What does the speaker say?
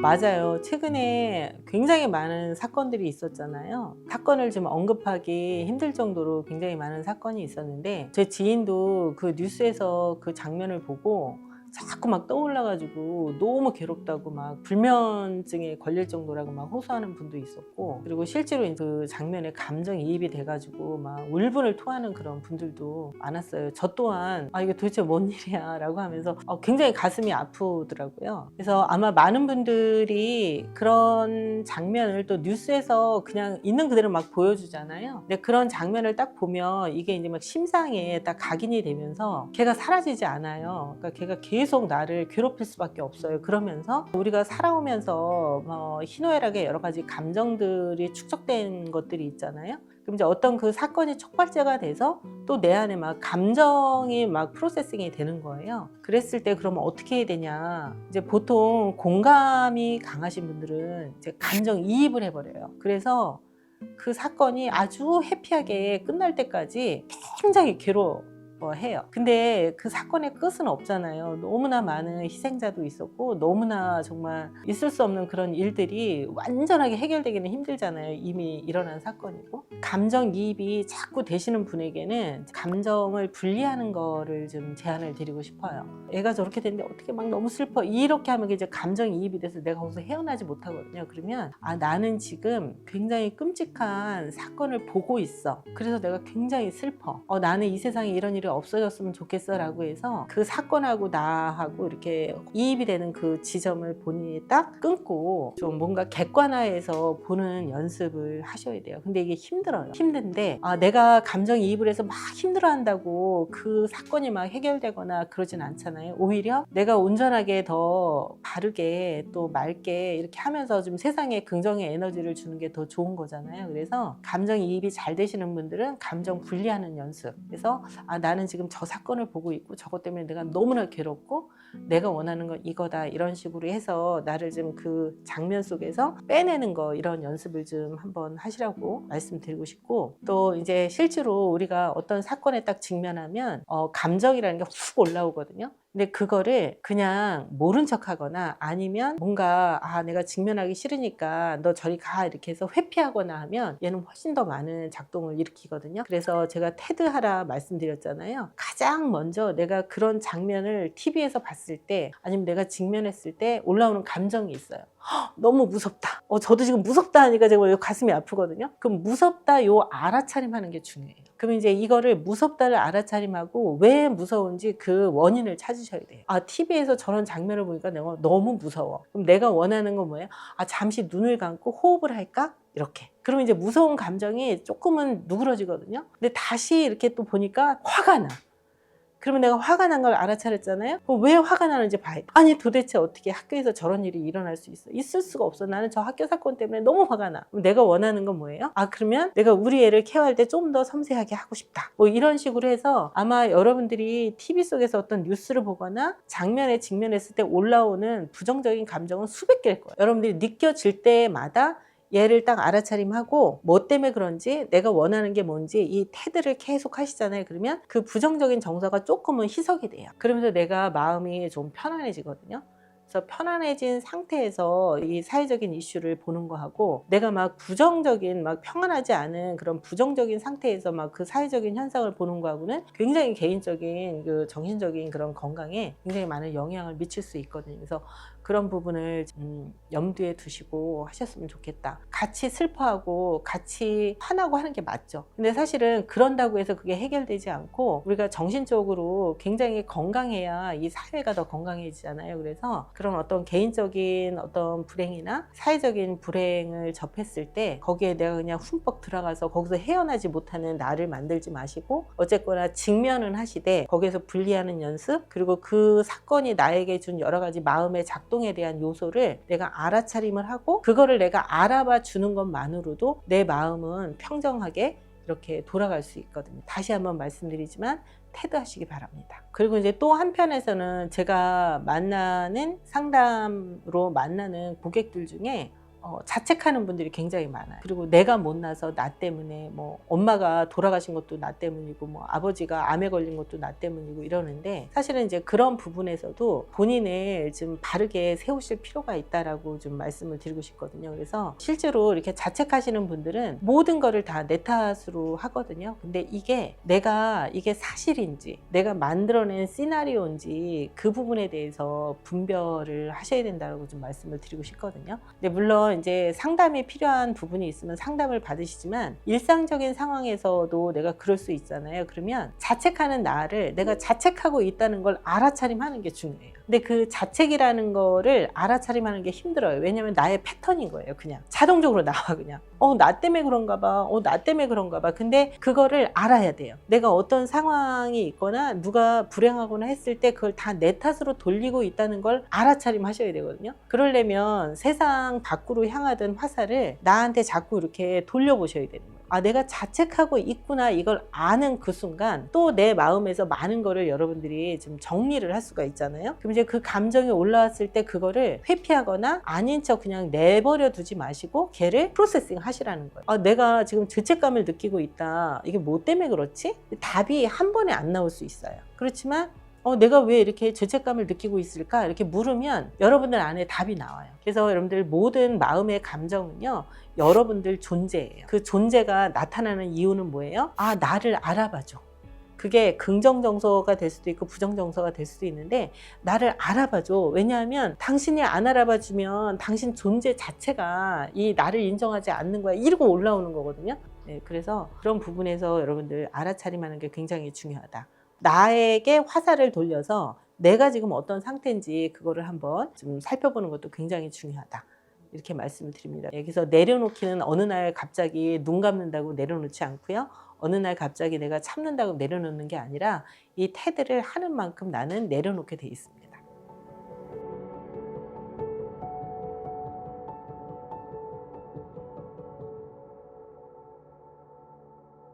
맞아요. 최근에 굉장히 많은 사건들이 있었잖아요. 사건을 좀 언급하기 힘들 정도로 굉장히 많은 사건이 있었는데, 제 지인도 그 뉴스에서 그 장면을 보고 자꾸 막 떠올라가지고 너무 괴롭다고 막 불면증에 걸릴 정도라고 막 호소하는 분도 있었고, 그리고 실제로 그 장면에 감정이입이 돼가지고 막 울분을 토하는 그런 분들도 많았어요. 저 또한 이게 도대체 뭔 일이야 라고 하면서 굉장히 가슴이 아프더라고요. 그래서 아마 많은 분들이 그런 장면을 또 뉴스에서 그냥 있는 그대로 막 보여주잖아요. 근데 그런 장면을 딱 보면 이게 이제 막 심상에 딱 각인이 되면서 걔가 사라지지 않아요. 그러니까 걔가 계속 나를 괴롭힐 수밖에 없어요. 그러면서 우리가 살아오면서 희노애락의 여러 가지 감정들이 축적된 것들이 있잖아요. 그럼 이제 어떤 그 사건이 촉발제가 돼서 또 내 안에 막 감정이 막 프로세싱이 되는 거예요. 그랬을 때 그러면 어떻게 해야 되냐. 이제 보통 공감이 강하신 분들은 이제 감정이입을 해버려요. 그래서 그 사건이 아주 해피하게 끝날 때까지 굉장히 괴로워해요. 근데 그 사건의 끝은 없잖아요. 너무나 많은 희생자도 있었고 너무나 정말 있을 수 없는 그런 일들이 완전하게 해결되기는 힘들잖아요. 이미 일어난 사건이고. 감정이입이 자꾸 되시는 분에게는 감정을 분리하는 거를 좀 제안을 드리고 싶어요. 애가 저렇게 됐는데 어떻게 막 너무 슬퍼, 이렇게 하면 이제 감정이입이 돼서 내가 거기서 헤어나지 못하거든요. 그러면 나는 지금 굉장히 끔찍한 사건을 보고 있어. 그래서 내가 굉장히 슬퍼. 나는 이 세상에 이런 일이 없어졌으면 좋겠어 라고 해서 그 사건하고 나하고 이렇게 이입이 되는 그 지점을 본인이 딱 끊고 좀 뭔가 객관화해서 보는 연습을 하셔야 돼요. 근데 이게 힘들어요. 힘든데 내가 감정이입을 해서 막 힘들어한다고 그 사건이 막 해결되거나 그러진 않잖아요. 오히려 내가 온전하게 더 바르게 또 맑게 이렇게 하면서 좀 세상에 긍정의 에너지를 주는 게 더 좋은 거잖아요. 그래서 감정이입이 잘 되시는 분들은 감정 분리하는 연습. 그래서 나는 지금 저 사건을 보고 있고 저것 때문에 내가 너무나 괴롭고 내가 원하는 건 이거다, 이런 식으로 해서 나를 좀 그 장면 속에서 빼내는 거, 이런 연습을 좀 한번 하시라고 말씀드리고 싶고, 또 이제 실제로 우리가 어떤 사건에 딱 직면하면 감정이라는 게 훅 올라오거든요. 근데 그거를 그냥 모른 척 하거나 아니면 뭔가 내가 직면하기 싫으니까 너 저리 가 이렇게 해서 회피하거나 하면 얘는 훨씬 더 많은 작동을 일으키거든요. 그래서 제가 테드 하라 말씀드렸잖아요. 가장 먼저 내가 그런 장면을 TV에서 봤을 때 아니면 내가 직면했을 때 올라오는 감정이 있어요. 너무 무섭다. 저도 지금 무섭다 하니까 제가 가슴이 아프거든요. 그럼 무섭다 요 알아차림하는 게 중요해요. 그럼 이제 이거를 무섭다를 알아차림하고 왜 무서운지 그 원인을 찾으셔야 돼요. TV에서 저런 장면을 보니까 내가 너무 무서워. 그럼 내가 원하는 건 뭐예요? 잠시 눈을 감고 호흡을 할까? 이렇게. 그러면 이제 무서운 감정이 조금은 누그러지거든요. 근데 다시 이렇게 또 보니까 화가 나. 그러면 내가 화가 난 걸 알아차렸잖아요. 그럼 왜 화가 나는지 봐야 돼. 아니 도대체 어떻게 학교에서 저런 일이 일어날 수 있어? 있을 수가 없어. 나는 저 학교 사건 때문에 너무 화가 나. 그럼 내가 원하는 건 뭐예요? 그러면 내가 우리 애를 케어할 때 좀 더 섬세하게 하고 싶다. 이런 식으로 해서 아마 여러분들이 TV 속에서 어떤 뉴스를 보거나 장면에 직면했을 때 올라오는 부정적인 감정은 수백 개일 거예요. 여러분들이 느껴질 때마다 얘를 딱 알아차림하고 뭐 때문에 그런지, 내가 원하는 게 뭔지 이 테드를 계속 하시잖아요. 그러면 그 부정적인 정서가 조금은 희석이 돼요. 그러면서 내가 마음이 좀 편안해지거든요. 그래서 편안해진 상태에서 이 사회적인 이슈를 보는 거하고, 내가 막 부정적인, 막 평안하지 않은 그런 부정적인 상태에서 막 그 사회적인 현상을 보는 거하고는 굉장히 개인적인 그 정신적인 그런 건강에 굉장히 많은 영향을 미칠 수 있거든요. 그래서 그런 부분을 염두에 두시고 하셨으면 좋겠다. 같이 슬퍼하고 같이 화나고 하는 게 맞죠. 근데 사실은 그런다고 해서 그게 해결되지 않고 우리가 정신적으로 굉장히 건강해야 이 사회가 더 건강해지잖아요. 그래서 그런 어떤 개인적인 어떤 불행이나 사회적인 불행을 접했을 때 거기에 내가 그냥 흠뻑 들어가서 거기서 헤어나지 못하는 나를 만들지 마시고, 어쨌거나 직면은 하시되 거기에서 분리하는 연습, 그리고 그 사건이 나에게 준 여러 가지 마음의 작동에 대한 요소를 내가 알아차림을 하고 그거를 내가 알아봐 주는 것만으로도 내 마음은 평정하게 이렇게 돌아갈 수 있거든요. 다시 한번 말씀드리지만 테드 하시기 바랍니다. 그리고 이제 또 한편에서는 제가 상담으로 만나는 고객들 중에 자책하는 분들이 굉장히 많아요. 그리고 내가 못나서 나 때문에 뭐 엄마가 돌아가신 것도 나 때문이고 뭐 아버지가 암에 걸린 것도 나 때문이고 이러는데 사실은 이제 그런 부분에서도 본인을 좀 바르게 세우실 필요가 있다라고 좀 말씀을 드리고 싶거든요. 그래서 실제로 이렇게 자책하시는 분들은 모든 거를 다 내 탓으로 하거든요. 근데 이게 사실인지 내가 만들어낸 시나리오인지 그 부분에 대해서 분별을 하셔야 된다고 좀 말씀을 드리고 싶거든요. 근데 물론 이제 상담이 필요한 부분이 있으면 상담을 받으시지만 일상적인 상황에서도 내가 그럴 수 있잖아요. 그러면 자책하는 나를 내가 자책하고 있다는 걸 알아차림하는 게 중요해요. 근데 그 자책이라는 거를 알아차림하는 게 힘들어요. 왜냐면 나의 패턴인 거예요. 그냥 자동적으로 나와. 그냥 나 때문에 그런가 봐. 나 때문에 그런가 봐. 근데 그거를 알아야 돼요. 내가 어떤 상황이 있거나 누가 불행하거나 했을 때 그걸 다 내 탓으로 돌리고 있다는 걸 알아차림하셔야 되거든요. 그러려면 세상 밖으로 향하던 화살을 나한테 자꾸 이렇게 돌려보셔야 되는 거예요. 내가 자책하고 있구나 이걸 아는 그 순간 또 내 마음에서 많은 거를 여러분들이 좀 정리를 할 수가 있잖아요. 그럼 이제 그 감정이 올라왔을 때 그거를 회피하거나 아닌 척 그냥 내버려 두지 마시고 걔를 프로세싱 하시라는 거예요. 내가 지금 죄책감을 느끼고 있다. 이게 뭐 때문에 그렇지? 답이 한 번에 안 나올 수 있어요. 그렇지만 내가 왜 이렇게 죄책감을 느끼고 있을까? 이렇게 물으면 여러분들 안에 답이 나와요. 그래서 여러분들 모든 마음의 감정은요, 여러분들 존재예요. 그 존재가 나타나는 이유는 뭐예요? 나를 알아봐줘. 그게 긍정 정서가 될 수도 있고 부정 정서가 될 수도 있는데 나를 알아봐줘. 왜냐하면 당신이 안 알아봐주면 당신 존재 자체가 이 나를 인정하지 않는 거야. 이러고 올라오는 거거든요. 네, 그래서 그런 부분에서 여러분들 알아차림하는 게 굉장히 중요하다. 나에게 화살을 돌려서 내가 지금 어떤 상태인지 그거를 한번 좀 살펴보는 것도 굉장히 중요하다. 이렇게 말씀을 드립니다. 그래서 내려놓기는 어느 날 갑자기 눈 감는다고 내려놓지 않고요. 어느 날 갑자기 내가 참는다고 내려놓는 게 아니라 이 태도를 하는 만큼 나는 내려놓게 돼 있습니다.